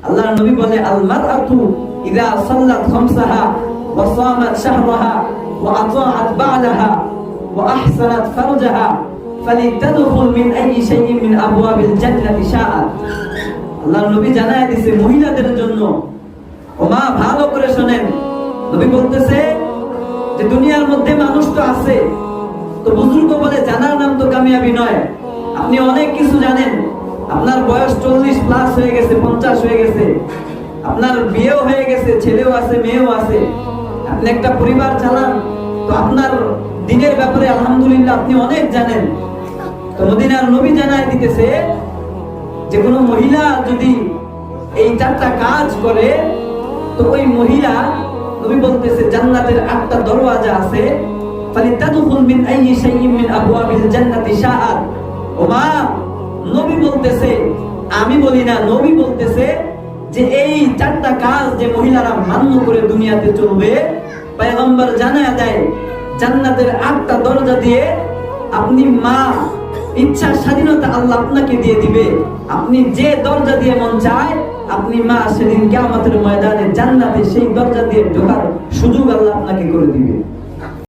আল্লাহর নবী বলে, আল মারআতু ইযা সাল্লাত খামসাহা ওয়া সামাত শাহরাহা ওয়া আতাআত বা'লাহা ওয়া আহসানাত ফারজাহা ফালিতাদখুল মিন আইয়ি শাইইন মিন আবওয়াবিল জান্নাতি শাআত। আল্লাহর নবী জানায় দিয়েছে মহিলাদের জন্য। ও মা, ভালো করে শুনেন, নবী বলতেছে যে দুনিয়ার মধ্যে মানুষ তো আছে, তো বুজুর্গ বলে জানার নাম তো কামিয়াবি নয়। আপনি অনেক কিছু জানেন, আপনার বয়স 40 প্লাস হয়ে গেছে, 50 হয়ে গেছে, আপনার বিয়েও হয়ে গেছে, ছেলেও আছে, মেয়েও আছে, আপনি একটা পরিবার চালান, তো আপনার দিনের ব্যাপারে আলহামদুলিল্লাহ আপনি অনেক জানেন। তো মদিনার নবী জানায় দিতেছে যে কোনো মহিলা যদি এই 4টা কাজ করে, তো ওই মহিলা, নবী বলতেছে জান্নাতের 8টা দরওয়াজা আছে, ফালিতাদখুল মিন আইয়ি শাইইন মিন আবওয়াবিল জান্নাতি শাআত। ও মা, নবী বলতেছে, আমি বলি না, নবী বলতেছে যে এই 4টা কাজ যে মহিলারা মান্য করে দুনিয়াতে চলবে, পয়গম্বর জানায়া দেয় জান্নাতের 8টা দরজা দিয়ে আপনি মা ইচ্ছার স্বাধীনতা আল্লাহ আপনাকে দিয়ে দিবে। আপনি যে দরজা দিয়ে মন চায় আপনি মা সেদিন কিয়ামতের ময়দানে জান্নাতে সেই দরজা দিয়ে ঢোকার সুযোগ আল্লাহ আপনাকে করে দিবে।